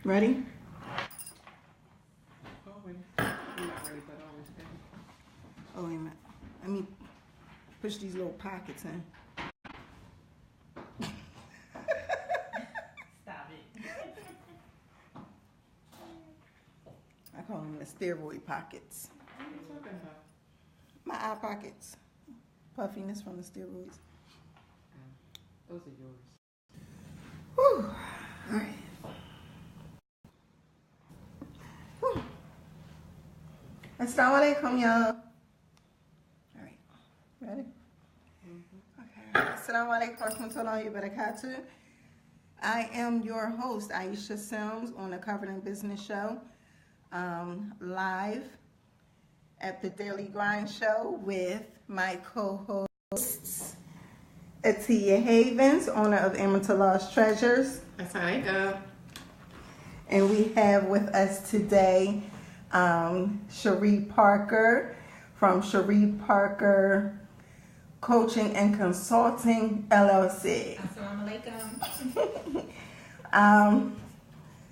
Ready? Always. I'm not ready, but always ready. Oh, wait a minute. Let me push these little pockets in. Stop it. I call them the steroid pockets. What are you talking about? My eye pockets. Puffiness from the steroids. Those are yours. Whew. All right. Whew. Assalamu alaikum, y'all. All right. Ready? Okay. Assalamu alaikum warahmatullahi wabarakatuh. I am your host, Aisha Sims, on the Covered in Business Show, live at the Daily Grind Show with my co-hosts, Atiya Havens, owner of Amateur Lost Treasures. That's how they go. And we have with us today Sheree Parker from Sheree Parker Coaching and Consulting, LLC. Assalamu alaikum.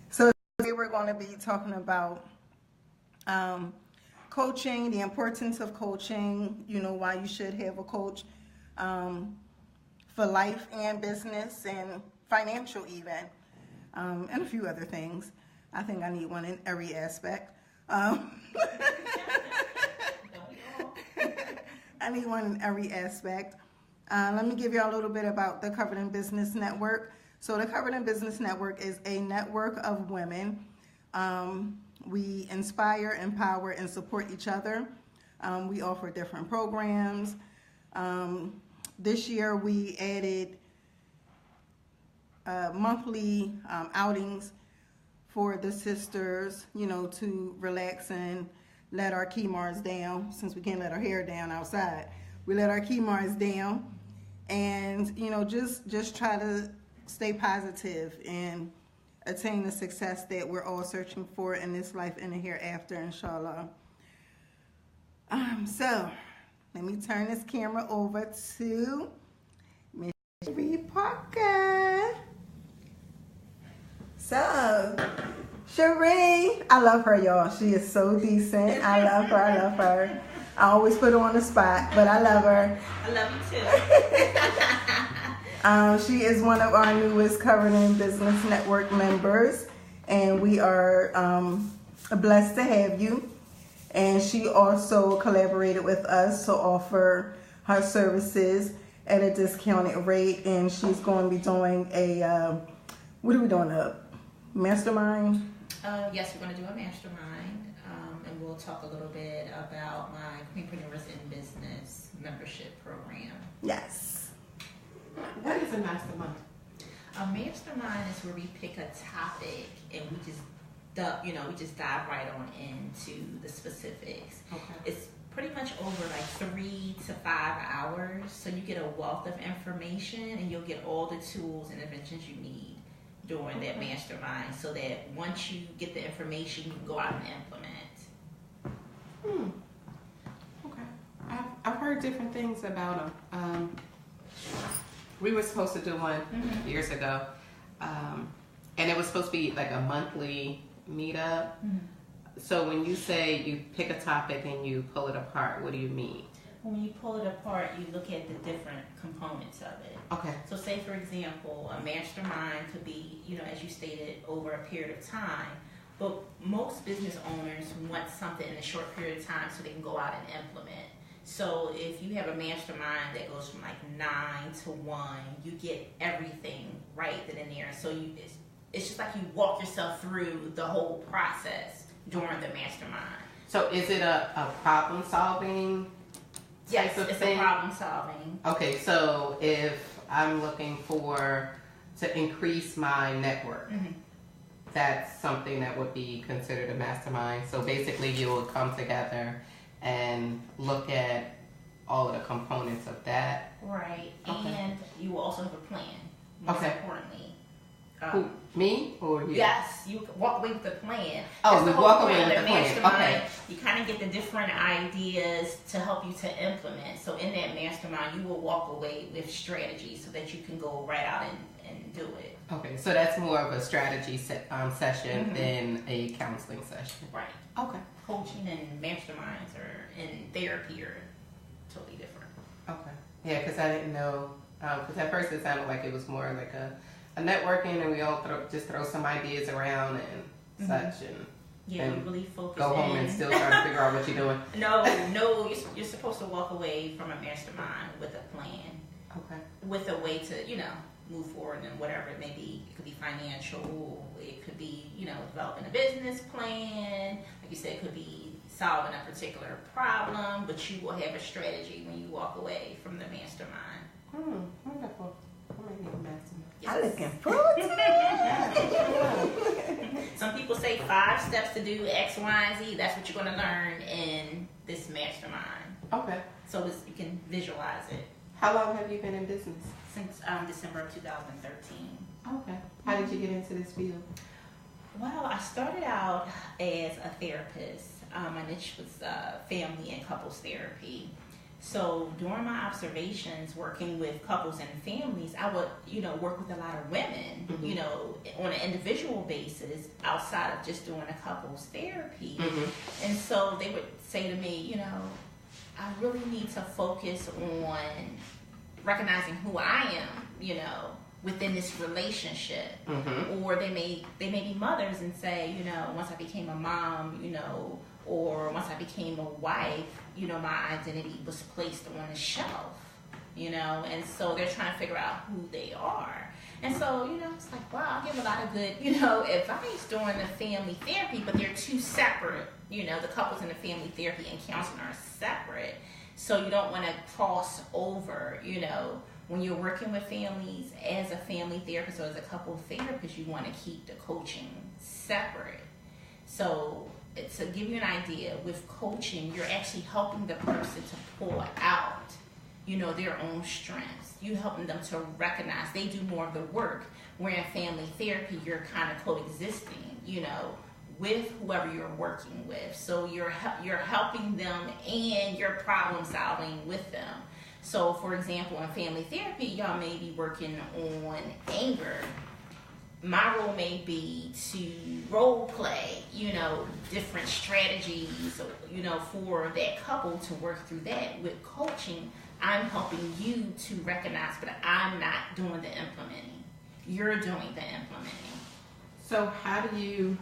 So today we're going to be talking about coaching, the importance of coaching, why you should have a coach for life and business and financial even, and a few other things. I think I need one in every aspect. I need one in every aspect. Let me give you a little bit about the Covered in Business Network. So the Covered in Business Network is a network of women. We inspire, empower, and support each other. We offer different programs. This year we added monthly outings for the sisters, to relax and let our key-mars down. Since we can't let our hair down outside, we let our key-mars down and, just try to stay positive and attain the success that we're all searching for in this life and the hereafter, inshallah. So let me turn this camera over to Miss Sheree Parker. So, Sheree, I love her, y'all. She is so decent. I love her. I always put her on the spot, but I love her. I love you too. She is one of our newest Covered in Business Network members, and we are blessed to have you. And she also collaborated with us to offer her services at a discounted rate, and she's going to be doing a, what are we doing, a mastermind? Yes, we're going to do a mastermind, and we'll talk a little bit about my Queenpreneurs in Business membership program. Yes. What is a mastermind? A mastermind is where we pick a topic and we just dive right on into the specifics. Okay. It's pretty much over like 3 to 5 hours, so you get a wealth of information and you'll get all the tools and inventions you need during that mastermind, so that once you get the information, you can go out and implement. Okay. I've heard different things about them. We were supposed to do one years ago, and it was supposed to be like a monthly meetup. So when you say you pick a topic and you pull it apart, what do you mean? When you pull it apart, you look at the different components of it. Okay. So say, for example, a mastermind could be, as you stated, over a period of time. But most business owners want something in a short period of time so they can go out and implement. So if you have a mastermind that goes from like 9 to 1, you get everything right then and there. So it's just like you walk yourself through the whole process during the mastermind. So is it a problem solving? Yes, it's a problem solving. Okay, so if I'm looking to increase my network, that's something that would be considered a mastermind. So basically you will come together and look at all of the components of that. Right, Okay. and you will also have a plan, most importantly. Who, me or you? Yes, you walk away with the plan. Oh, That's we the whole walk away point with of the plan. mastermind. Okay. You kind of get the different ideas to help you to implement. So in that mastermind, you will walk away with strategy so that you can go right out and do it. Okay, so that's more of a strategy session than a counseling session. Right. Okay. Coaching and masterminds or in therapy are totally different. Okay. Yeah, because I didn't know. Because at first it sounded like it was more like a networking, and we all throw some ideas around and such, and Yeah, and we really focus. go home and still try to figure out what you're doing. No, you're supposed to walk away from a mastermind with a plan, Okay. with a way to move forward and whatever it may be. It could be financial, it could be developing a business plan. Like you said, it could be solving a particular problem, but you will have a strategy when you walk away from the mastermind. Wonderful. I might need a mastermind. I looking forward to it. Some people say 5 steps to do X, Y, and Z. That's what you're going to learn in this mastermind. Okay. So you can visualize it. How long have you been in business? Since December of 2013. Okay. How did you get into this field? Well, I started out as a therapist. My niche was family and couples therapy. So during my observations working with couples and families, I would, work with a lot of women, on an individual basis outside of just doing a couples therapy. And so they would say to me, I really need to focus on recognizing who I am, within this relationship. Or they may be mothers and say, once I became a mom, or once I became a wife, my identity was placed on the shelf, and so they're trying to figure out who they are. And so, it's like, wow, I give a lot of good, advice during the family therapy, but they're two separate, the couples and the family therapy and counseling are separate. So you don't want to cross over, when you're working with families as a family therapist or as a couple therapist, you want to keep the coaching separate. So to give you an idea, with coaching, you're actually helping the person to pull out, their own strengths. You're helping them to recognize they do more of the work. Where in family therapy, you're kind of coexisting, with whoever you're working with. So you're helping them and you're problem solving with them. So for example, in family therapy, y'all may be working on anger. My role may be to role play, different strategies, for that couple to work through that. With coaching, I'm helping you to recognize, but I'm not doing the implementing. You're doing the implementing. So how do you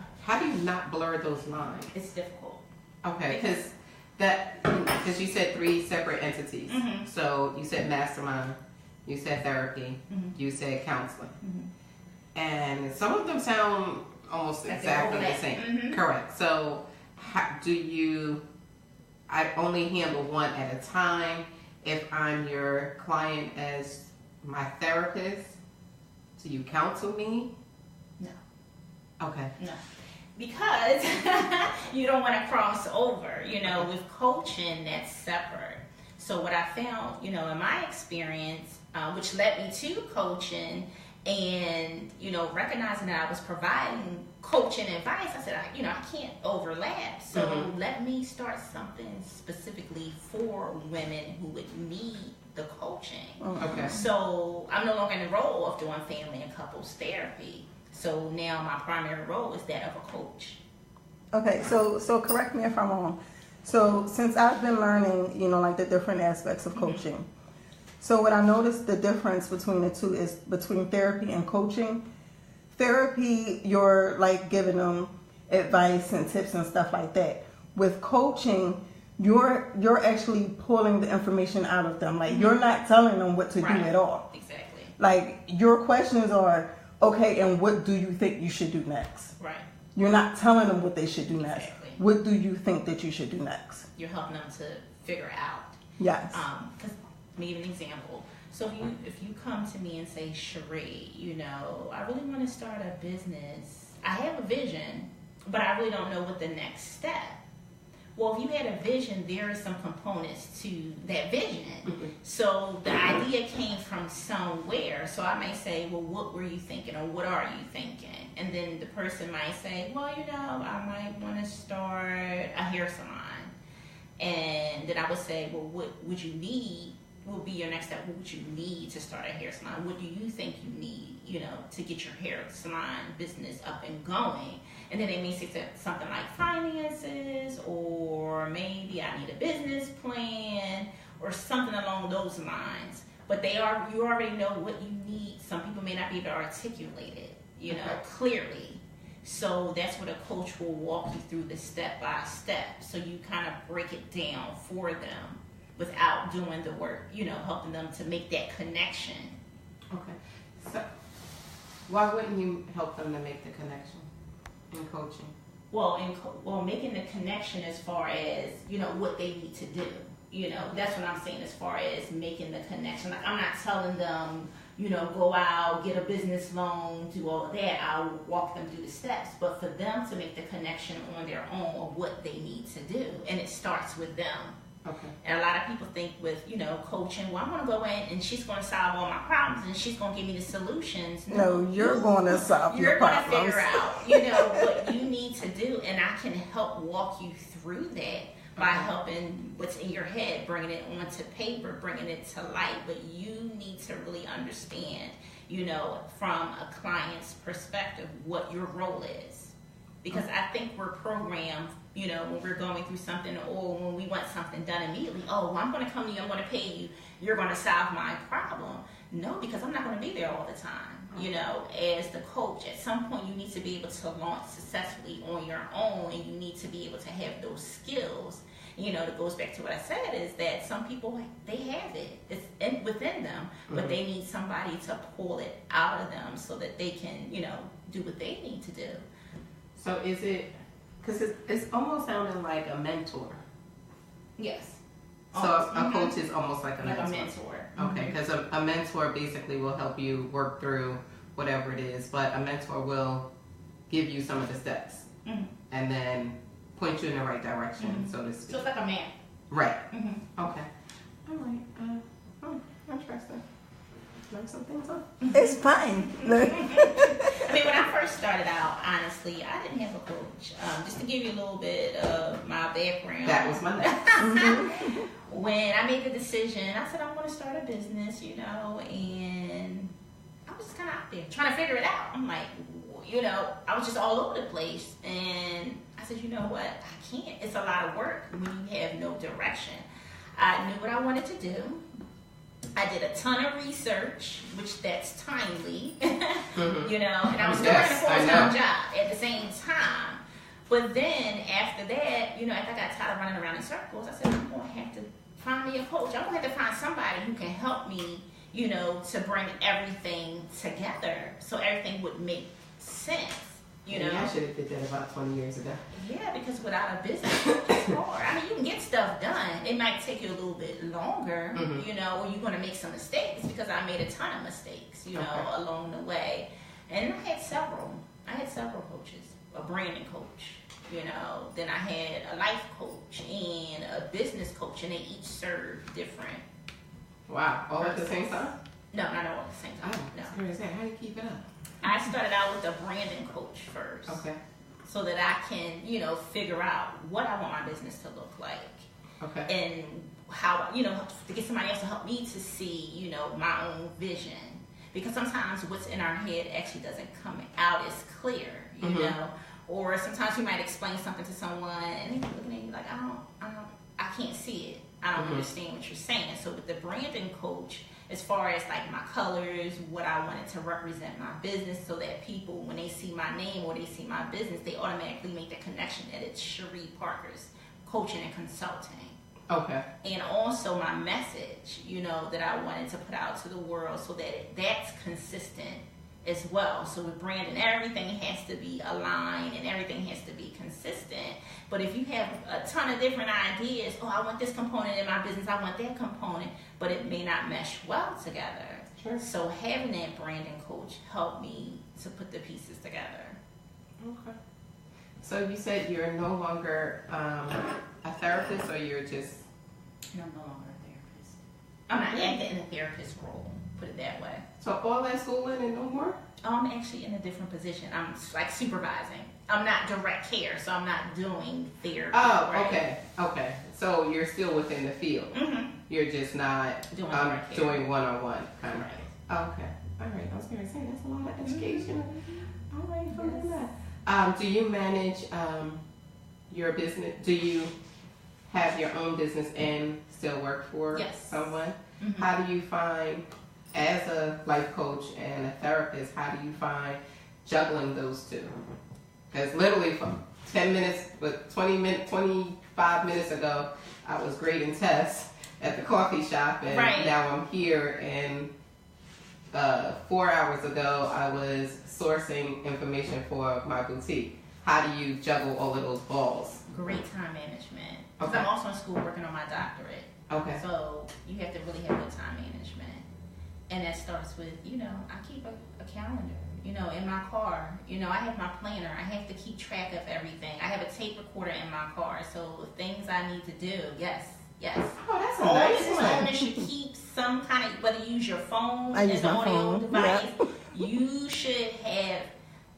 not blur those lines? It's difficult. Okay, because you said 3 separate entities. So you said mastermind, you said therapy, you said counseling. And some of them sound almost exactly the same. Correct. So I only handle one at a time. If I'm your client as my therapist, do you counsel me? No. Okay. No. Because you don't want to cross over, with coaching, that's separate. So what I found, in my experience, which led me to coaching and, recognizing that I was providing coaching advice, I said, I can't overlap. So let me start something specifically for women who would need the coaching. Okay. So I'm no longer in the role of doing family and couples therapy. So now my primary role is that of a coach. Okay, so correct me if I'm wrong. So since I've been learning, like the different aspects of coaching. So what I noticed the difference between the two is between therapy and coaching. Therapy, you're like giving them advice and tips and stuff like that. With coaching, you're actually pulling the information out of them. Like you're not telling them what to do at all. Exactly. Like your questions are, okay, and what do you think you should do next? Right. You're not telling them what they should do next. Exactly. What do you think that you should do next? You're helping them to figure out. Yes. Because let me give an example. So if you come to me and say, Sheree, I really want to start a business. I have a vision, but I really don't know what the next step. Well, if you had a vision, there are some components to that vision. So the idea came from somewhere. So I may say, well, what were you thinking, or what are you thinking? And then the person might say, well, I might want to start a hair salon. And then I would say, well, what would you need? What would be your next step? What would you need to start a hair salon? What do you think you need, to get your hair salon business up and going? And then they may say something like finances, or maybe I need a business plan, or something along those lines. But you already know what you need. Some people may not be able to articulate it, clearly. So that's what a coach will walk you through the step by step. So you kind of break it down for them without doing the work, helping them to make that connection. Okay. So why wouldn't you help them to make the connection in coaching? Well, making the connection as far as, what they need to do. That's what I'm saying as far as making the connection. Like, I'm not telling them, go out, get a business loan, do all of that. I'll walk them through the steps. But for them to make the connection on their own of what they need to do. And it starts with them. Okay. And a lot of people think with, coaching, well, I'm going to go in and she's going to solve all my problems and she's going to give me the solutions. No, you're going to solve your problems. You're going to figure out, what you need to do, and I can help walk you through that by helping what's in your head, bringing it onto paper, bringing it to light. But you need to really understand, from a client's perspective, what your role is. Because I think we're programmed, when we're going through something, or when we want something done immediately. Oh, well, I'm going to come to you, I'm going to pay you, you're going to solve my problem. No, because I'm not going to be there all the time. As the coach, at some point you need to be able to launch successfully on your own, and you need to be able to have those skills. That goes back to what I said, is that some people, they have it. It's within them, but they need somebody to pull it out of them so that they can, do what they need to do. So is it, because it's almost sounding like a mentor. Yes. So a coach is almost like a mentor. Like a mentor. Okay, because a mentor basically will help you work through whatever it is, but a mentor will give you some of the steps and then point you in the right direction, so to speak. So it's like a man. Right. Okay. All right. Interesting. Learn some things up. It's fine. I mean, when I first started out, honestly, I didn't have a coach. Just to give you a little bit of my background. That was my next. When I made the decision, I said I want to start a business, and I was just kind of out there trying to figure it out. I'm like, I was just all over the place, and I said, you know what, I can't. It's a lot of work when you have no direction. I knew what I wanted to do. I did a ton of research, which that's timely, and I was still working a full-time job at the same time. But then after that, after I got tired of running around in circles, I said, I'm going to have to find me a coach. I'm going to have to find somebody who can help me, to bring everything together so everything would make sense. I should have did that about 20 years ago. Yeah, because without a business, it's hard. I mean, you can get stuff done. It might take you a little bit longer, or you're going to make some mistakes, because I made a ton of mistakes, along the way. And I had several coaches, a branding coach, then I had a life coach and a business coach, and they each served different. Wow, all at the same time? No, not all at the same time. Oh, no. How do you keep it up? I started out with a branding coach first. Okay. So that I can, figure out what I want my business to look like. Okay. And how, to get somebody else to help me to see, my own vision. Because sometimes what's in our head actually doesn't come out as clear, you know. Or sometimes you might explain something to someone and they're looking at you like, I can't see it. I don't understand what you're saying. So with the branding coach, as far as like my colors, what I wanted to represent my business, so that people, when they see my name or they see my business, they automatically make the connection that it's Sheree Parker's coaching and consulting. Okay. And also my message, that I wanted to put out to the world, so that that's consistent as well. So with branding, everything has to be aligned and everything has to be consistent. But if you have a ton of different ideas, I want this component in my business, I want that component, but it may not mesh well together. Sure. So having that branding coach helped me to put the pieces together. Okay. So you said you're no longer a therapist, or you're just... No, I'm no longer a therapist. I'm not acting in a therapist role, put it that way. So all that schooling and no more? I'm actually in a different position. I'm like supervising. I'm not direct care, so I'm not doing therapy. Oh, right? okay. So you're still within the field. Mm-hmm. You're just not doing one-on-one kind of. Right. Oh, okay. All right. I was going to say that's a lot of education. All right. Yes. Do you manage your business? Do you have your own business and still work for someone? Mm-hmm. How do you find, as a life coach and a therapist, how do you find juggling those two? Because literally from 10 minutes, but 25 minutes ago, I was grading tests at the coffee shop, and now I'm here, and 4 hours ago, I was sourcing information for my boutique. How do you juggle all of those balls? Great time management. Because I'm also in school working on my doctorate. Okay. So you have to really have good time management. And that starts with, I keep a calendar, in my car. I have my planner. I have to keep track of everything. I have a tape recorder in my car. So things I need to do, yes. Oh, that's a all nice business one. owners should keep some kind of, whether you use your phone I as use an my audio phone. device, Yeah. you should have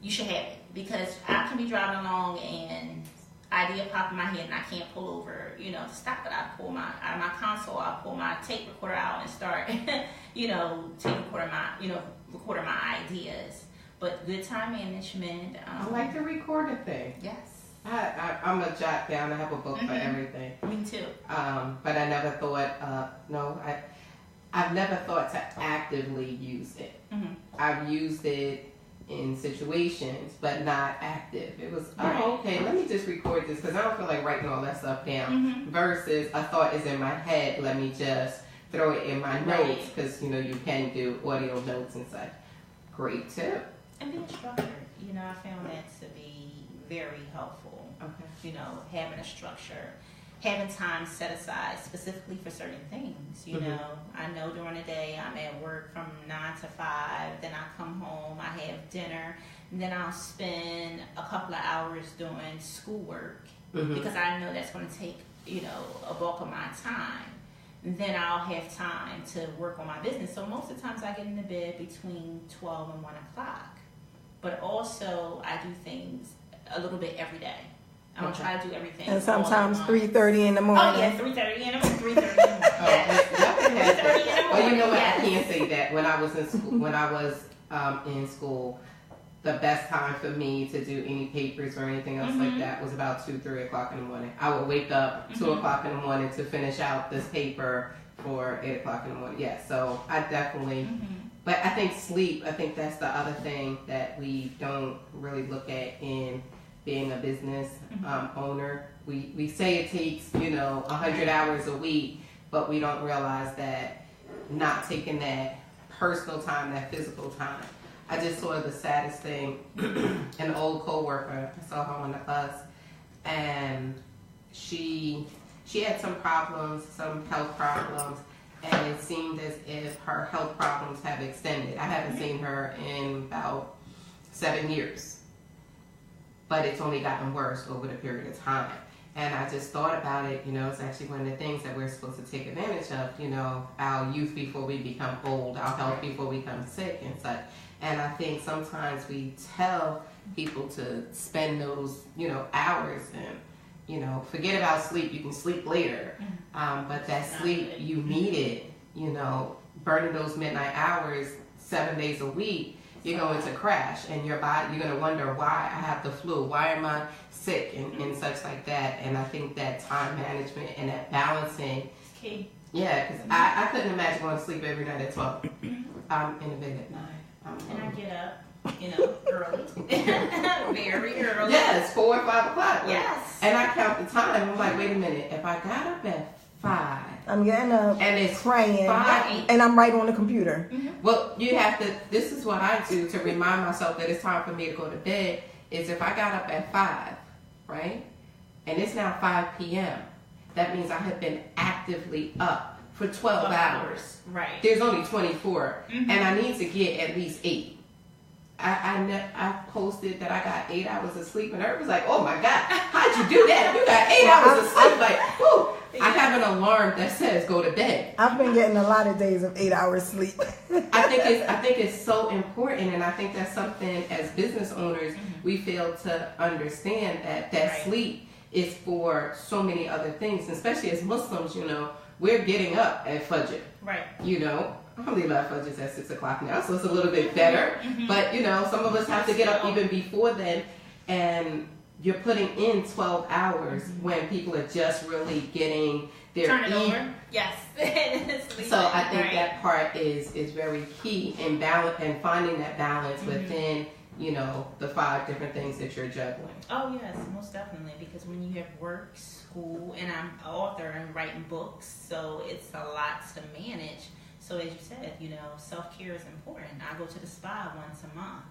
it, because I can be driving along and idea pop in my head and I can't pull over, to stop it. I pull out of my console, I pull my tape recorder out and start, recording my ideas. But good time management. I like the recorded thing. Yes. I'm a jot down. I have a book for everything. Me too. But I never thought, I've never thought to actively use it. Mm-hmm. I've used it in situations, but not active. It was, okay, let me just record this because I don't feel like writing all that stuff down. Mm-hmm. Versus a thought is in my head, let me just throw it in my notes, because you can do audio notes and such. Great tip. And being structured, I found that to be very helpful. Okay. Having a structure, having time set aside specifically for certain things. I know during the day I'm at work from 9 to 5, then I come home, I have dinner, and then I'll spend a couple of hours doing schoolwork because I know that's going to take, a bulk of my time. And then I'll have time to work on my business. So most of the times I get into bed between 12 and 1 o'clock. But also I do things a little bit every day. I don't try to do everything. And sometimes 3:30 in the morning. Oh yeah, 3:30 in the morning. 3:30 in the morning. Yes. 3:30 in the morning. Well, you know what? Yes. I can't say that. When I was in school, in school, the best time for me to do any papers or anything else like that was about 2-3 o'clock in the morning. I would wake up 2 o'clock in the morning to finish out this paper for 8 o'clock in the morning. Yeah, so I definitely. But I think sleep. I think that's the other thing that we don't really look at in being a business owner. We say it takes 100 hours a week, but we don't realize that not taking that personal time, that physical time. I just saw the saddest thing. An old coworker, I saw her on the bus, and she had some problems, some health problems, and it seemed as if her health problems have extended. I haven't seen her in about 7 years, but it's only gotten worse over the period of time. And I just thought about it, it's actually one of the things that we're supposed to take advantage of, our youth before we become old, our health before we become sick and such. And I think sometimes we tell people to spend those, hours and, forget about sleep, you can sleep later. But that sleep, you need it, burning those midnight hours 7 days a week, you're going to crash, and your body, you're going to wonder why I have the flu, why am I sick, and such like that. And I think that time management and that balancing, Key. yeah, because I couldn't imagine going to sleep every night at 12. I'm in bed at 9. And I get up, early. Very early. Yes, 4 or 5 o'clock. Yes. And I count the time. I'm like, wait a minute. If I got up at 5, I'm getting up and it's praying, 5, and I'm right on the computer. well, you have to. This is what I do to remind myself that it's time for me to go to bed. Is if I got up at 5, right, and it's now 5 p.m. That means I have been actively up for 12 hours. Right. There's only 24, and I need to get at least 8. I posted that I got 8 hours of sleep, and everybody's like, "Oh my God, how'd you do that? You got 8 hours of sleep!" Like, whew. I have an alarm that says go to bed. I've been getting a lot of days of 8 hours sleep. I think it's so important, and I think that's something as business owners we fail to understand that Right. sleep is for so many other things, especially as Muslims. We're getting up at Fajr. Right. Alhamdulillah, Fajr is at 6 o'clock now, so it's a little bit better. But some of us have to get up even before then, and you're putting in 12 hours when people are just really getting their Turn it over. Yes. So I think that part is very key in balance and finding that balance within the 5 different things that you're juggling. Oh yes, most definitely. Because when you have work, school, and I'm an author and writing books, so it's a lot to manage. So as you said, self-care is important. I go to the spa once a month.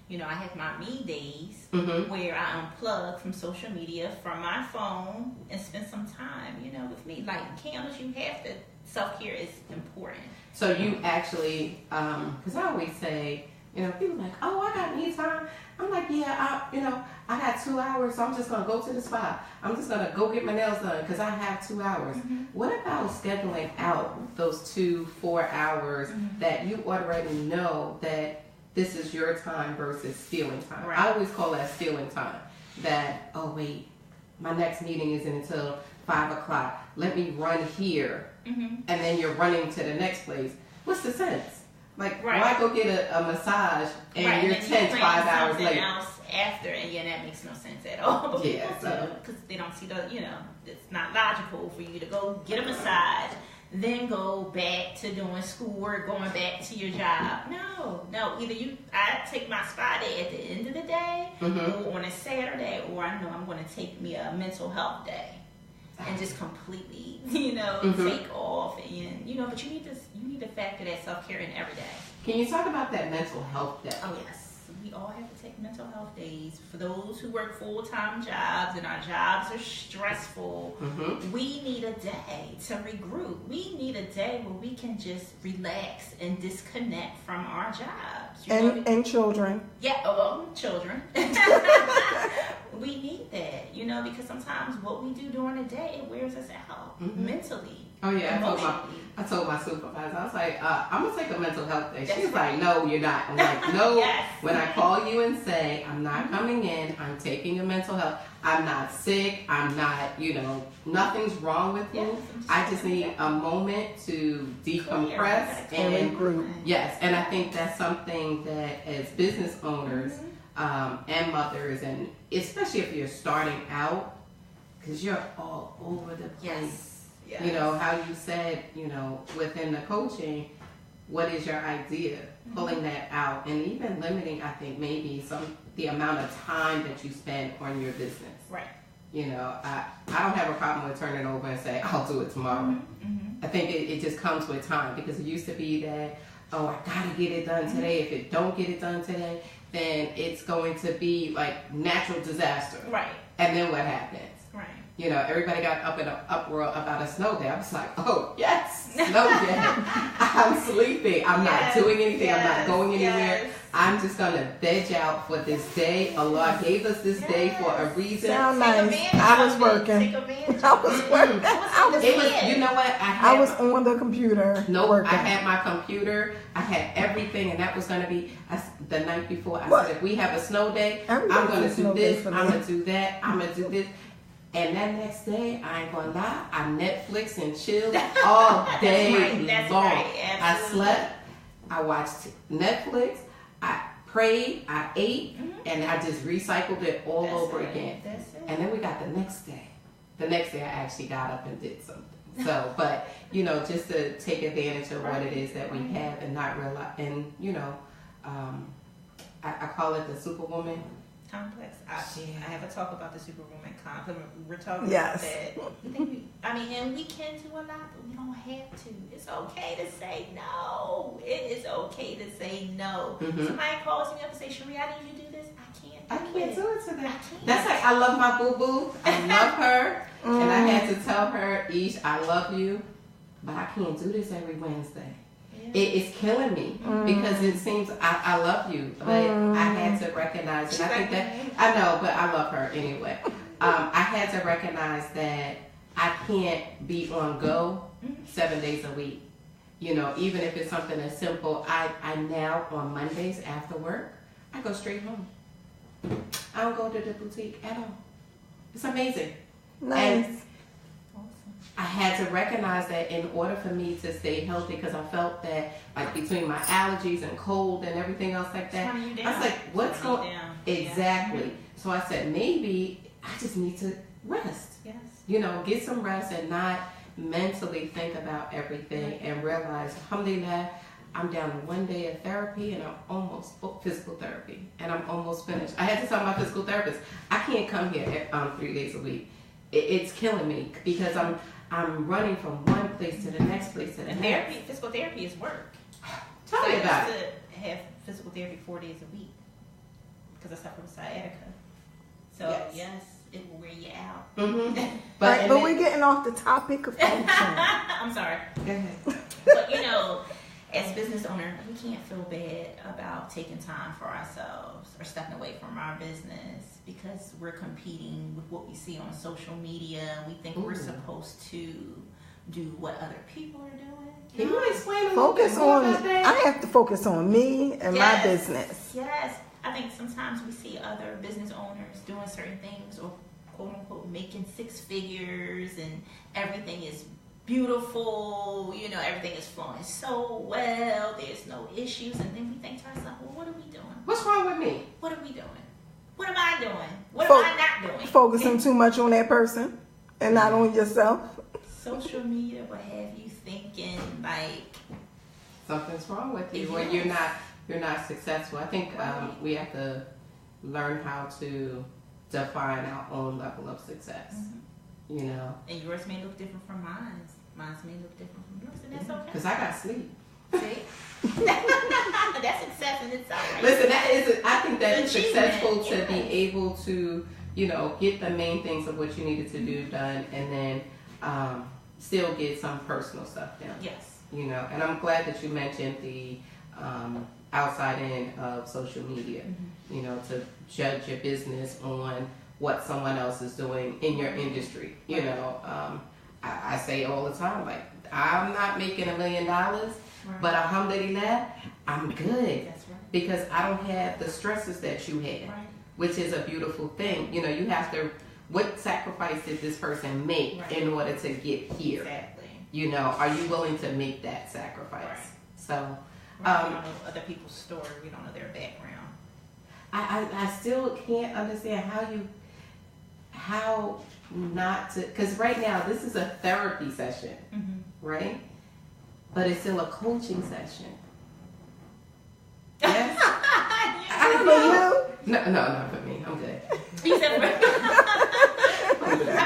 I have my me days where I unplug from social media, from my phone, and spend some time, with me. Like candles, you have to. Self-care is important. So you actually, because I always say, people are like, "Oh, I got me time." I'm like, "Yeah, I got 2 hours, so I'm just gonna go to the spa. I'm just gonna go get my nails done because I have 2 hours." What about scheduling out those 2-4 hours that you already know that this is your time versus stealing time? Right. I always call that stealing time. That, oh wait, my next meeting isn't until 5 o'clock. Let me run here, and then you're running to the next place. What's the sense? Like, why go get a massage and you're 5 hours later? Else after, and that makes no sense at all. Yeah, because they don't see it's not logical for you to go get a massage, then go back to doing schoolwork, going back to your job. No. Either I take my spa day at the end of the day, or on a Saturday, or I know I'm going to take me a mental health day. And just completely, take off, and but you need to factor that self-care in every day. Can you talk about that mental health day? Oh yes, we all have to take mental health days. For those who work full-time jobs and our jobs are stressful, we need a day to regroup. We need a day where we can just relax and disconnect from our jobs. And children. Yeah, children. We need that, because sometimes what we do during the day, it wears us out mentally. Oh yeah, emotionally. I told my supervisor, I was like, I'm gonna take a mental health day. She's like, "No, you're not." I'm like, "No." Yes. When I call you and say I'm not coming in, I'm taking a mental health. I'm not sick. I'm not, nothing's wrong with you. I just need a moment to decompress and regroup. Yes, and I think that's something that as business owners and mothers, and especially if you're starting out, because you're all over the place. Yes. How you said, within the coaching, what is your idea? Pulling that out and even limiting, I think, maybe the amount of time that you spend on your business. Right. I don't have a problem with turning it over and say, "I'll do it tomorrow." I think it just comes with time, because it used to be that, "Oh, I gotta get it done today. If it don't get it done today, then it's going to be like natural disaster." Right. And then what happens? Right. Everybody got up in an uproar about a snow day. I was like, "Oh, yes, snow day. I'm sleeping. I'm not doing anything. I'm not going anywhere. I'm just going to veg out for this day. Allah gave us this day for a reason." Sound nice. I was working. It was, you know what? I was on the computer. No, working. I had my computer. I had everything, and that was going to be the night before. I said, if we have a snow day, I'm going to do this. I'm going to do that. I'm going to do this. And that next day, I ain't gonna lie, I Netflix and chilled all day long. I slept, I watched Netflix, I prayed, I ate, and I just recycled it all over again. And then we got the next day. The next day, I actually got up and did something. So, but just to take advantage of what it is that we have and not realize, and I call it the Superwoman complex. I have a talk about the Superwoman complex. We're talking about that. And we can do a lot, but we don't have to. It's okay to say no. It is okay to say no. Somebody calls me up and say, "Sheree, I need you to do this." I can't do it today. That's like, I love my boo-boo. I love her. And I had to tell her, "Ish, I love you, but I can't do this every Wednesday." It's killing me because it seems I love you, but I had to recognize, and I think that I know, but I love her anyway. I had to recognize that I can't be on go 7 days a week. You know, even if it's something as simple, I now on Mondays after work, I go straight home. I don't go to the boutique at all. It's amazing. Nice. And I had to recognize that in order for me to stay healthy, because I felt that, like, between my allergies and cold and everything else like that, I was like, what's going on? Exactly. Yeah. So I said, maybe I just need to rest. Yes. You know, get some rest and not mentally think about everything and realize, alhamdulillah, I'm down to 1 day of therapy and I'm almost physical therapy and I'm almost finished. I had to tell my physical therapist, I can't come here 3 days a week. It's killing me because I'm running from one place to the next place to the next. Physical therapy is work. Tell me about it. I used to have physical therapy 4 days a week because I suffer with sciatica. So yes, it will wear you out. Mm-hmm. But we're getting off the topic of function. I'm sorry. Go ahead. But you know, as business owner, we can't feel bad about taking time for ourselves or stepping away from our business because we're competing with what we see on social media. We think we're supposed to do what other people are doing. Can you explain a little bit more about that? I have to focus on me and my business. Yes. I think sometimes we see other business owners doing certain things or quote unquote making six figures and everything is beautiful, you know, everything is flowing so well, there's no issues, and then we think to ourselves, well, what are we doing? What's wrong with me? What are we doing? What am I doing? What am I not doing? Focusing too much on that person and not on yourself. Social media will have you thinking like something's wrong with you or you're not successful. I think we have to learn how to define our own level of success. You know, and yours may look different from mine. Mine may look different from yours, and that's okay. Because I got sleep. See, that's success in itself. Right? Listen, I think that it's successful to be able to, you know, get the main things of what you needed to do done, and then still get some personal stuff done. Yes. You know, and I'm glad that you mentioned the outside end of social media. You know, to judge your business on what someone else is doing in your industry. You know, I say all the time, like, I'm not making $1 million, but alhamdulillah, I'm good. That's right. Because I don't have the stresses that you had, which is a beautiful thing. You know, you have to, what sacrifice did this person make in order to get here? Exactly. You know, are you willing to make that sacrifice? So, we don't know other people's story. We don't know their background. I still can't understand how not to, because right now this is a therapy session, right? But it's still a coaching session. Yes? For you? No, not for me. I'm good. You said I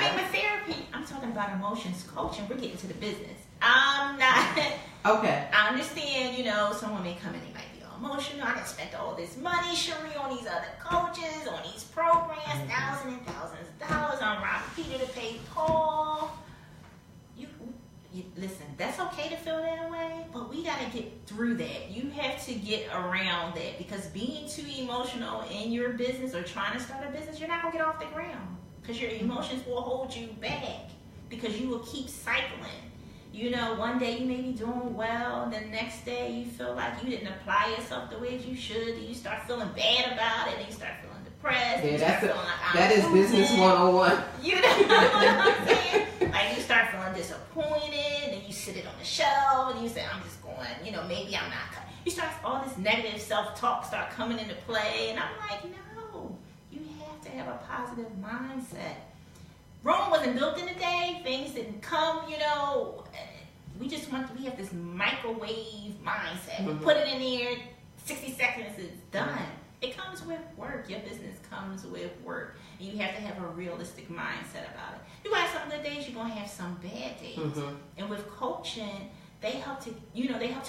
mean, with therapy, I'm talking about emotions coaching. We're getting to the business. I'm not. Okay. I understand, you know, someone may come in, they might be all emotional. I done spent all this money, Sheree, on these other coaches, on these programs, thousands and thousands of dollars. I'm robbing Peter to pay Paul. You listen, that's okay to feel that way, but we got to get through that. You have to get around that because being too emotional in your business or trying to start a business, you're not going to get off the ground because your emotions will hold you back because you will keep cycling. You know, one day you may be doing well, and the next day you feel like you didn't apply yourself the way you should, and you start feeling bad about it, and you start feeling depressed. Yeah, that is business 101. You know what I'm saying? Like, you start feeling disappointed, and you sit it on the shelf, and you say, I'm just going, you know, maybe I'm not. You start, all this negative self-talk start coming into play, and I'm like, no, you have to have a positive mindset. Rome wasn't built in a day. Things didn't come, you know. We have this microwave mindset. We put it in there, 60 seconds, it's done. It comes with work. Your business comes with work. And you have to have a realistic mindset about it. You're going to have some good days, you're going to have some bad days. And with coaching, they help to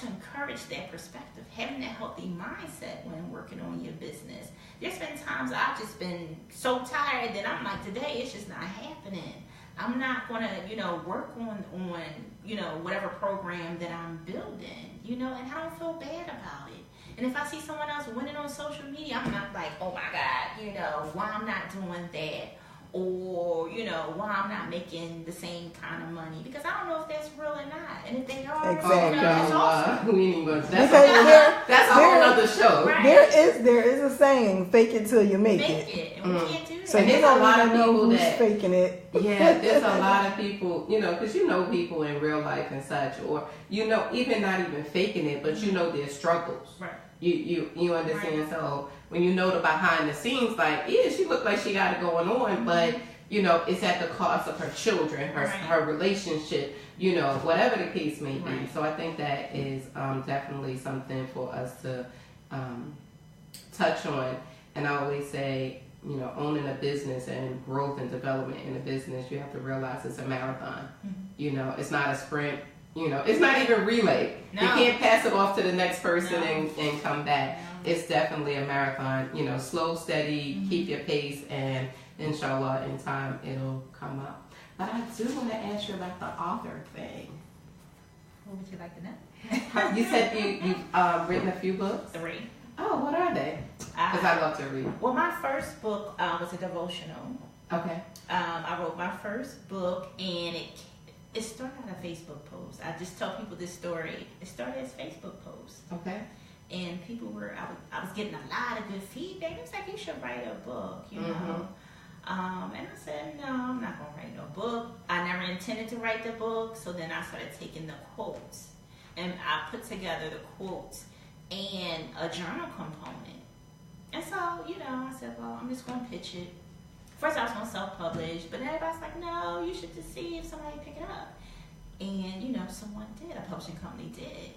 encourage that perspective, having that healthy mindset when working on your business. There's been times I've just been so tired that I'm like, today it's just not happening. I'm not gonna, work on, whatever program that I'm building, and I don't feel bad about it. And if I see someone else winning on social media, I'm not like, oh my God, why I'm not doing that, or why I'm not making the same kind of money, because I don't know if that's real or not. And if they are, Exactly. that's awesome. That's a whole other show. Right. There is a saying, fake it till you make it. And we can't do that. So And you there's a don't lot even of know people who's that faking it. Yeah, there's a lot of people, because people in real life and such, or even not even faking it, but their struggles. Right. You understand? Right. So when you know the behind the scenes, like, yeah, she looked like she got it going on, but it's at the cost of her children, her relationship, whatever the case may be. Right. So I think that is definitely something for us to touch on. And I always say, owning a business and growth and development in a business, you have to realize it's a marathon. It's not a sprint. It's not even relay. No. You can't pass it off to the next person and come back. No. It's definitely a marathon. Slow, steady, keep your pace, and inshallah, in time, it'll come up. But I do want to ask you about the author thing. What would you like to know? You said you've written a few books? 3. Oh, what are they? Because I love to read. Well, my first book was a devotional. Okay. I wrote my first book, and it started on a Facebook post. I just tell people this story. It started as Facebook posts. Okay. And people I was getting a lot of good feedback. It was like, you should write a book, know. And I said, no, I'm not going to write no book. I never intended to write the book. So then I started taking the quotes, and I put together the quotes and a journal component. And so, I said, well, I'm just going to pitch it. First, I was going to self-publish, but then everybody's like, no, you should just see if somebody pick it up. And, someone did. A publishing company did.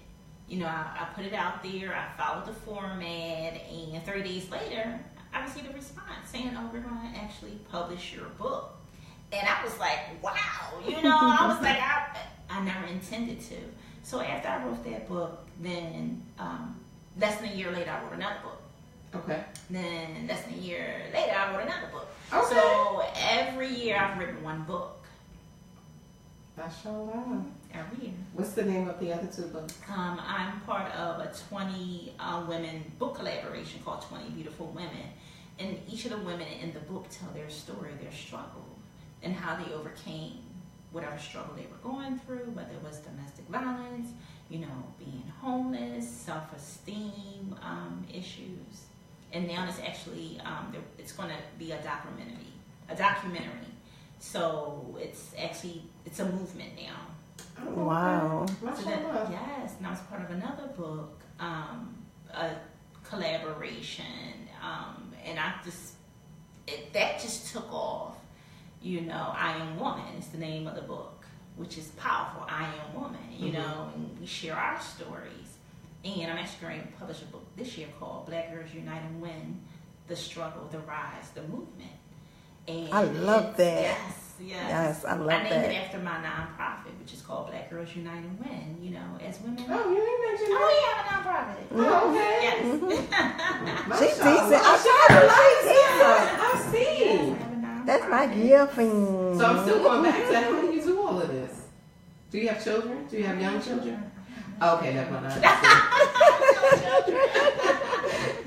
I put it out there. I followed the format, and 30 days later, I received a response saying, oh, we're going to actually publish your book. And I was like, wow. I was like, I never intended to. So after I wrote that book, then less than a year later, I wrote another book. Okay. Then less than a year later, I wrote another book. Okay. So every year, I've written one book. Mashallah. Every year. What's the name of the other 2 books? I'm part of a 20 women book collaboration called 20 Beautiful Women. And each of the women in the book tell their story, their struggle, and how they overcame whatever struggle they were going through, whether it was domestic violence, being homeless, self-esteem issues. And now it's actually, it's going to be a documentary. So it's a movement now. Oh, Wow. Okay. So yes, and I was part of another book, a collaboration, and that just took off. I Am Woman is the name of the book, which is powerful. I Am Woman, and we share our stories. And I'm actually going to publish a book this year called Black Girls Unite and Win: The Struggle, the Rise, the Movement. And I love that. Yes, I love that. I named that. it after my nonprofit, which is called Black Girls Unite and Win. As women. Oh, you didn't mention that? Oh, yeah, I have a nonprofit. Oh, okay. Yes. She's Mashallah. decent. I see. Yes, I have a nonprofit. That's my gift. So I'm still going back to how do you do all of this? Do you have children? Do you have young children? Okay, never mind.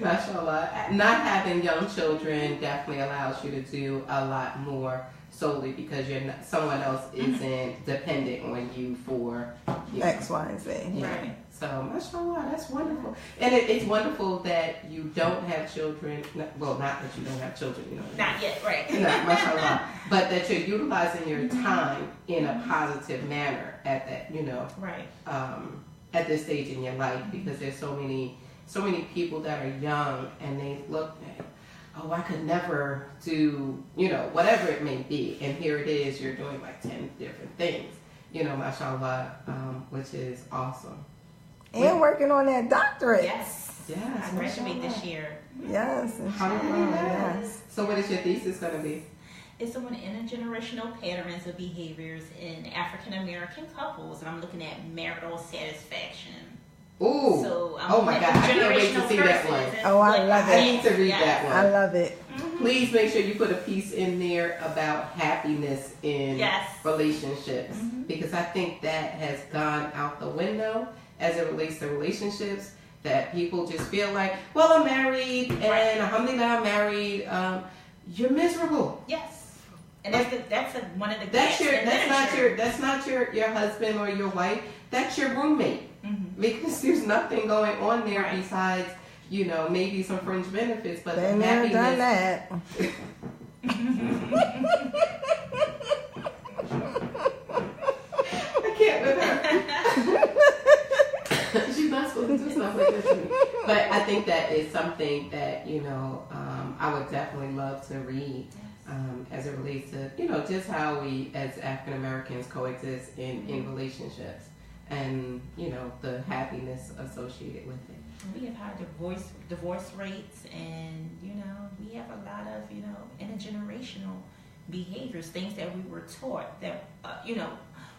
Mashallah. Not having young children definitely allows you to do a lot more solely because someone else isn't dependent on you for X, Y, and Z. Yeah. Right. So, mashallah, that's wonderful. And it's wonderful that you don't have children. Well, not that you don't have children, Not yet, right. No, mashallah. But that you're utilizing your time in a positive manner at that, Right. At this stage in your life, because there's so many people that are young and they look at, oh, I could never do, whatever it may be. And here it is, you're doing like 10 different things, mashallah, which is awesome. And working on that doctorate. Yes. Yes. I graduate this year. Yes. Yes. So what is your thesis going to be? It's on intergenerational patterns of behaviors in African American couples, and I'm looking at marital satisfaction. Ooh. So, oh my God. I can't wait to see that one. Oh, I love it. I need to read that one. I love it. Mm-hmm. please make sure you put a piece in there about happiness in relationships, because I think that has gone out the window as it relates to relationships. That people just feel like, well, I'm married, and alhamdulillah, I'm married. You're miserable. Yes, and that's one of the that's not your husband or your wife. That's your roommate, because there's nothing going on there besides, you know, maybe some fringe benefits, but they never done that. I can't with her. She's not supposed to do stuff like this to me. But I think that is something that, you know, I would definitely love to read as it relates to, you know, just how we as African Americans coexist in relationships and, you know, the happiness associated with it. We have high divorce rates, and, you know, we have a lot of, you know, intergenerational behaviors, things that we were taught that, you know,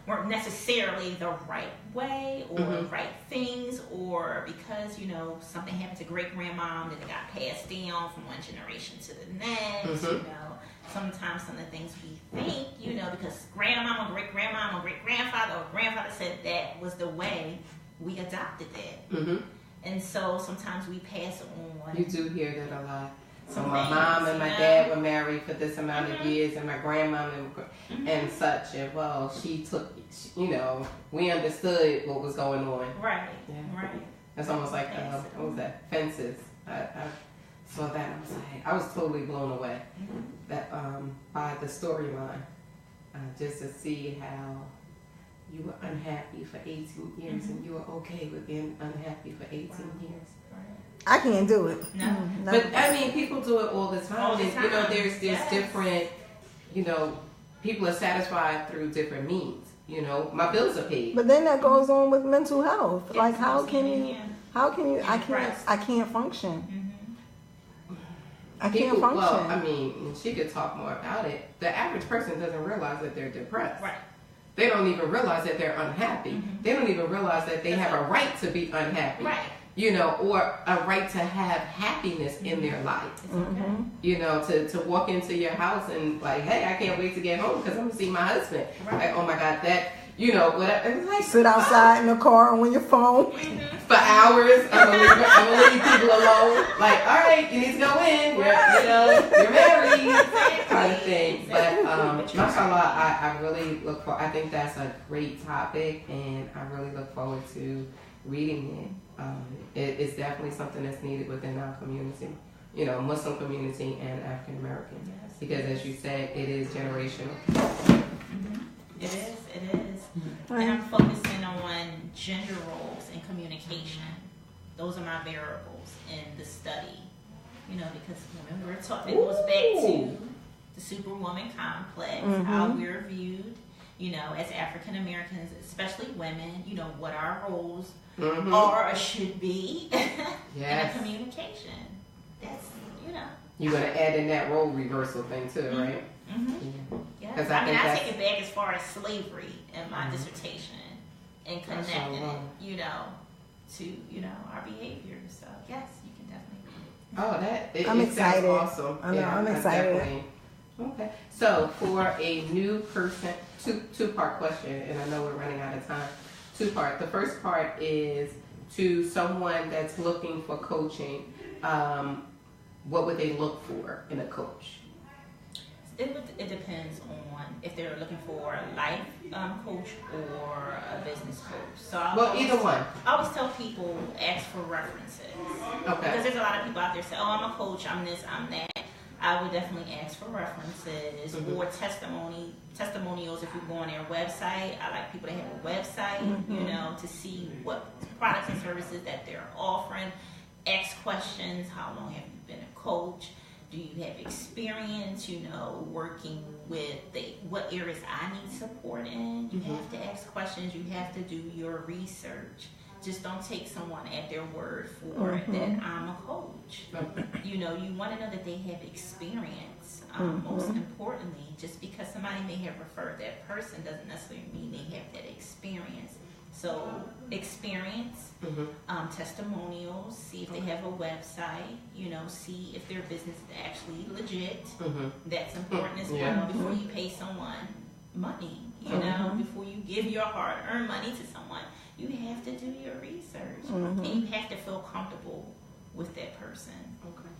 weren't necessarily the right way or right things, or because, you know, something happened to great grandma and then it got passed down from one generation to the next. You know, sometimes some of the things we think, you know, because grandmama, great grandmama, great grandfather, or grandfather said that was the way, we adopted that. And so sometimes we pass on. You do hear that a lot. So my mom and my dad were married for this amount of years, and my grandmom and such. And well, she took, you know, we understood what was going on. Right. Yeah. Right. It's almost like what was that? Fences. I saw that. And I was totally blown away that by the storyline, just to see how you were unhappy for 18 years and you were okay with being unhappy for 18 years. I can't do it. No. But I mean, people do it all the time. And, you know, there's different, you know, people are satisfied through different means. You know, my bills are paid. But then that goes on with mental health. Like, how can you? I can't function. I can't function. Well, I mean, she could talk more about it. The average person doesn't realize that they're depressed. Right. They don't even realize that they're unhappy. They don't even realize that they have a right to be unhappy. Right. You know, or a right to have happiness in their life. You know, to walk into your house and like, hey, I can't wait to get home because I'm going to see my husband. Like, oh my God, that, you know, whatever. It's like, sit outside in the car on your phone. For hours. I'm gonna leave people alone. Like, all right, you need to go in. You're married, kind of thing. But mashallah, I really look for. I think that's a great topic, and I really look forward to reading it. It's definitely something that's needed within our community. You know, Muslim community and African American. Yes. Because as you said, it is generational. It is. And I'm focusing on gender roles and communication. Those are my variables in the study. You know, because when we're talking, it goes back to the superwoman complex, how we're viewed, you know, as African Americans, especially women, you know, what our roles are or should be in a communication. That's, you know. You're going to add in that role reversal thing too, right? Yes. I mean, I take it back as far as slavery in my dissertation and connecting it, you know, to, you know, our behaviors. So, yes, you can definitely. I'm excited. Sounds awesome. I know, I'm excited. Okay. So, for a new person, two-part question, and I know we're running out of time. Two-part. The first part is to someone that's looking for coaching, what would they look for in a coach? It depends on if they're looking for a life coach or a business coach. So either one. I always tell people ask for references. Okay. Because there's a lot of people out there say, oh, I'm a coach, I'm this, I'm that. I would definitely ask for references or testimonials if you go on their website. I like people to have a website, you know, to see what products and services that they're offering. Ask questions. How long have you been a coach? Do you have experience, you know, working with what areas I need support in? You have to ask questions. You have to do your research. Just don't take someone at their word for that I'm a coach. You know, you want to know that they have experience. Most importantly, just because somebody may have referred that person doesn't necessarily mean they have that experience. So experience, testimonials, see if they have a website, see if their business is actually legit. That's important as well before you pay someone money, before you give your hard-earned money to someone. You have to do your research, and you have to feel comfortable with that person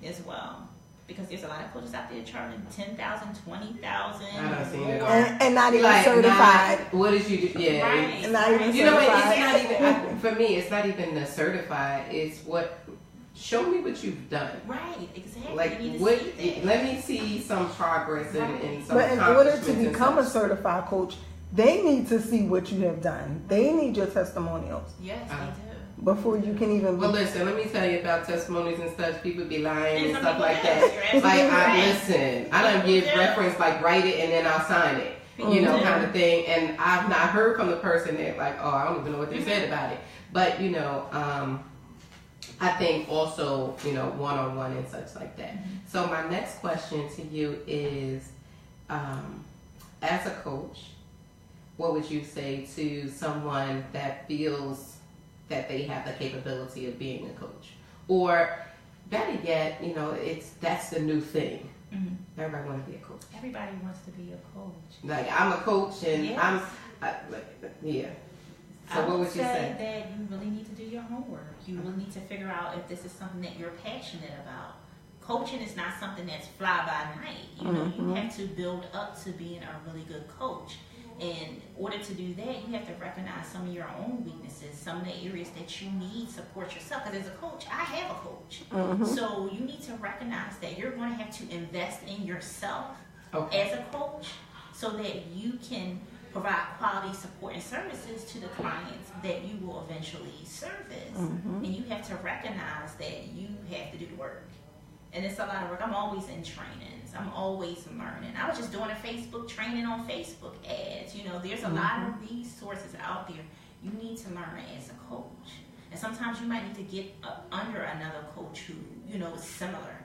as well. Because there's a lot of coaches out there charging $10,000, $20,000, and not even certified. What did you do? Yeah, right. And not even you know what? certified. It's not even for me. It's not even the certified. It's what. Show me what you've done. Right, exactly. Like you need to what? see that. Let me see some progress and some. But in order to accomplishments become a and such. certified coach, they need to see what you have done. They need your testimonials Yes, they do. before you can even. Well, listen. Let me tell you about testimonies and stuff. People be lying and some stuff people like do. that. You're Like absolutely right. I don't give People do. reference, like write it and then I'll sign it. You know, Mhm. kind of thing. And I've not heard from the person that like, oh, I don't even know what they said about it. But I think also, one-on-one and such like that. So my next question to you is, as a coach, what would you say to someone that feels that they have the capability of being a coach? Or better yet, that's the new thing. Everybody wants to be a coach. Everybody wants to be a coach. Like, I'm a coach and Yes. So what would you say? That you really need to do your homework. You really need to figure out if this is something that you're passionate about. Coaching is not something that's fly by night. You have to build up to being a really good coach. And in order to do that, you have to recognize some of your own weaknesses, some of the areas that you need support yourself. Because as a coach, I have a coach. So you need to recognize that you're going to have to invest in yourself as a coach so that you can provide quality support and services to the clients that you will eventually service. And you have to recognize that you have to do the work. And it's a lot of work. I'm always in trainings. I'm always learning. I was just doing a Facebook training on Facebook ads. There's a lot of resources out there. You need to learn as a coach. And sometimes you might need to get under another coach who, is similar.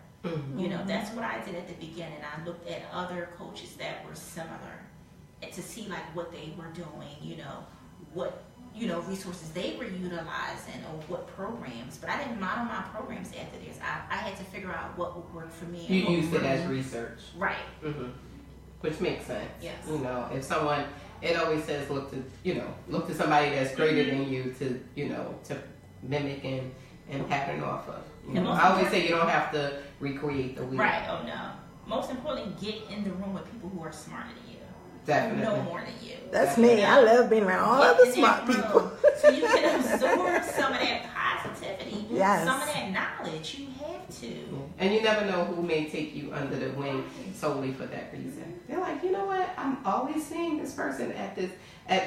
That's what I did at the beginning. I looked at other coaches that were similar and to see like what they were doing, what resources they were utilizing or what programs. But I didn't model my programs after this. I had to figure out what would work for me. You used it as research. Right. Which makes sense. Yes. If someone, it always says look to somebody that's greater than you to, to mimic and pattern off of. I always say you don't have to recreate the wheel. Right. Oh no. Most importantly, get in the room with people who are smarter than you. Definitely. Who know more than you. That's me. I love being around all other smart people. So you can absorb some of that positivity, Yes. some of that knowledge. You have to. And you never know who may take you under the wing solely for that reason. They're like, you know what? I'm always seeing this person at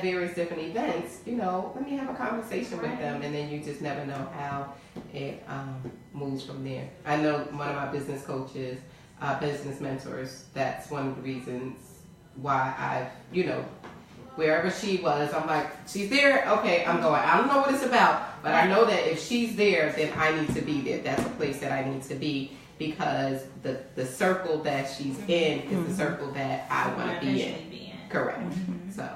various different events. Let me have a conversation with them, and then you just never know how it moves from there. I know one of my business coaches, business mentors. That's one of the reasons why I've, wherever she was, I'm like, she's there, okay, I'm going. I don't know what it's about, but I know that if she's there, then I need to be there. That's a place that I need to be because the circle that she's in is the circle that I want to be in. Correct. So,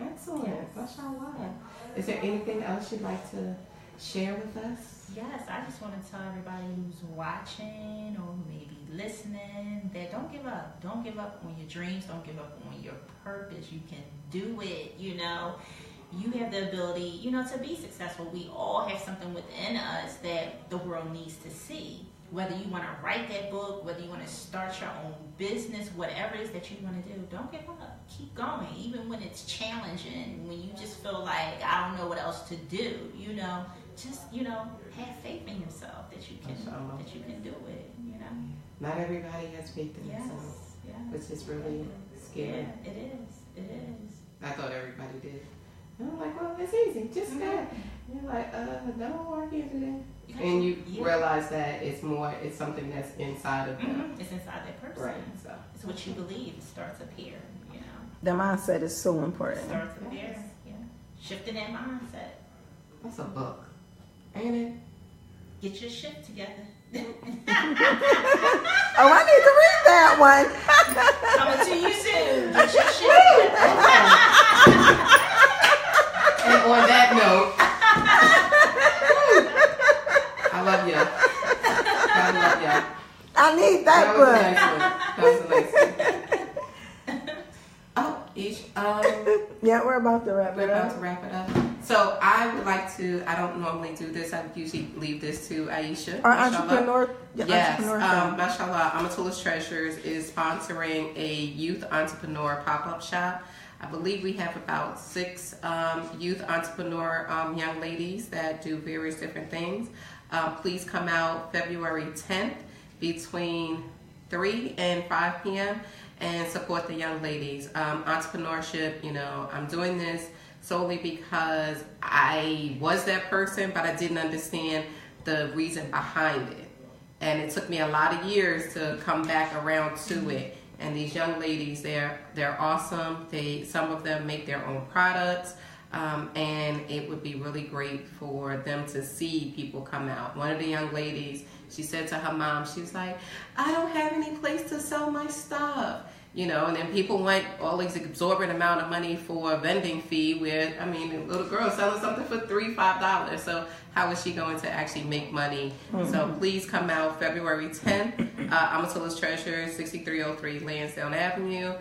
excellent. Yes. Mashallah. Is there anything else you'd like to share with us? Yes, I just want to tell everybody who's watching or maybe listening that don't give up. Don't give up on your dreams. Don't give up on your purpose. You can do it, You have the ability, to be successful. We all have something within us that the world needs to see. Whether you want to write that book, whether you want to start your own business, whatever it is that you want to do, don't give up. Keep going. Even when it's challenging, when you just feel like, I don't know what else to do, just, have faith in yourself that you can do it, Not everybody has faith in themselves, which is really scary. Yeah, it is. I thought everybody did. And I'm like, well, it's easy. Just that. You're like, no, I can't do that. And you realize that it's something that's inside of them. It's inside that person. Right. So it's what you believe. It starts up here, The mindset is so It important. starts up here. Yeah. Shifting that mindset. that's a book, ain't it? Get your shit together. Oh, I need to read that one. Coming to you soon. Get your shit together. And on that note. I love you. I love you. I need that That was a nice one. Oh, yeah, we're about to wrap we're it about up. to wrap it up. So I would like to, I don't normally do this. I usually leave this to Aisha. Our Mashallah. entrepreneur. Yes, Entrepreneur mashallah, Amatulah's Treasures is sponsoring a youth entrepreneur pop-up shop. I believe we have about 6 youth entrepreneur young ladies that do various different things. Please come out February 10th between 3 and 5 p.m. and support the young ladies. Entrepreneurship, you know, I'm doing this solely because I was that person, but I didn't understand the reason behind it. And it took me a lot of years to come back around to it. And these young ladies, they're awesome. Some of them make their own products, and it would be really great for them to see people come out. One of the young ladies, she said to her mom, she was like, I don't have any place to sell my stuff. You know, and then people want all these exorbitant amount of money for a vending fee where, I mean, a little girl selling something for $3, $5. So how is she going to actually make money? Mm-hmm. So please come out February 10th. Amatulah's Treasures, 6303 Lansdowne Avenue,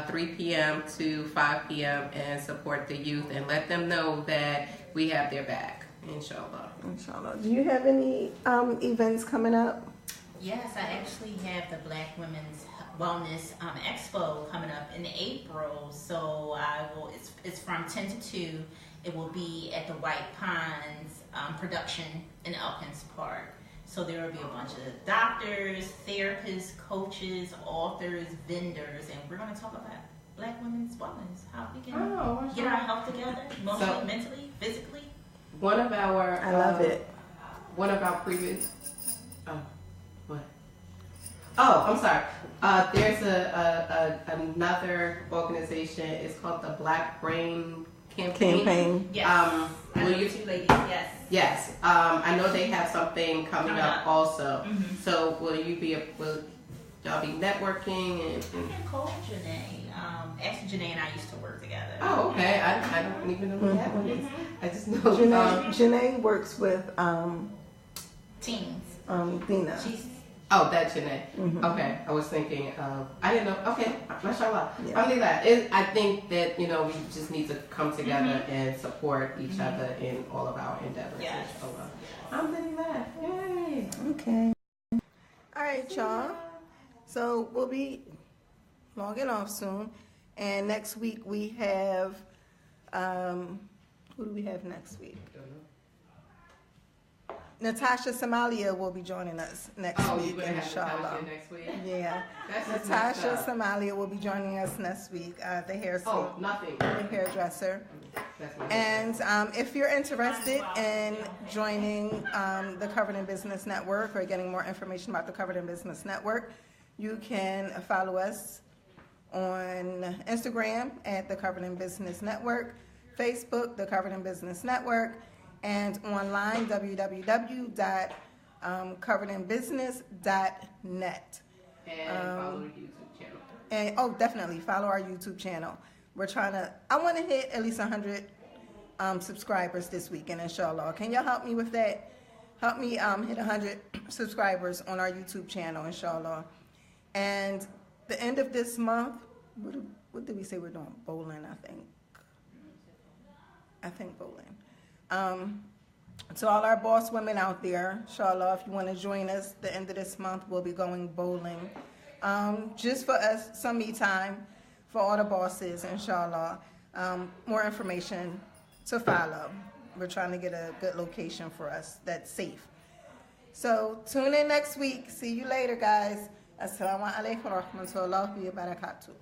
3 p.m. to 5 p.m. and support the youth and let them know that we have their back, inshallah. Inshallah. Do you have any events coming up? Yes, I actually have the Black Women's Wellness Expo coming up in April. So I will. It's from 10 to 2. It will be at the White Pines production in Elkins Park. So there will be a bunch of doctors, therapists, coaches, authors, vendors, and we're going to talk about Black women's wellness, how we can get our health together, emotionally, mentally, physically. One of our I love it. One of our previous. What? Oh, I'm sorry. There's another organization. It's called the Black Brain Campaign. Yes. Will you two ladies? Yes. Yes. I know they have something coming up also. Mm-hmm. So will y'all be networking and I can call Janae. Actually, Janae and I used to work together. Oh, okay. I don't even know who that one is. I just know Janae works with teens. Dina. Oh, that's Janae. Mm-hmm. Okay, I was thinking I didn't know. Okay, mashallah. Yeah. I think that, you know, we just need to come together and support each other in all of our endeavors. Yes. Inshallah. Alhamdulillah. Yay. Okay. All right, y'all. So we'll be logging off soon. And next week we have, who do we have next week? Natasha Somalia will be joining us next week, inshallah. Next week? Yeah. Natasha Somalia will be joining us next week. The hairdresser. And if you're interested in joining the Covered in Business Network or getting more information about the Covered in Business Network, you can follow us on Instagram at the Covered in Business Network, Facebook, the Covered in Business Network, and online, www.coveredinbusiness.net. And follow the YouTube channel. And definitely follow our YouTube channel. I want to hit at least 100 subscribers this weekend, inshallah. Can y'all help me with that? Help me hit 100 subscribers on our YouTube channel, inshallah. And the end of this month, what did we say we're doing? Bowling, I think bowling. To all our boss women out there, inshallah, if you want to join us, the end of this month, we'll be going bowling. Just for us, some me time for all the bosses, inshallah. More information to follow. We're trying to get a good location for us that's safe. So tune in next week. See you later, guys. Assalamu alaikum wa rahmatullahi wa barakatuh.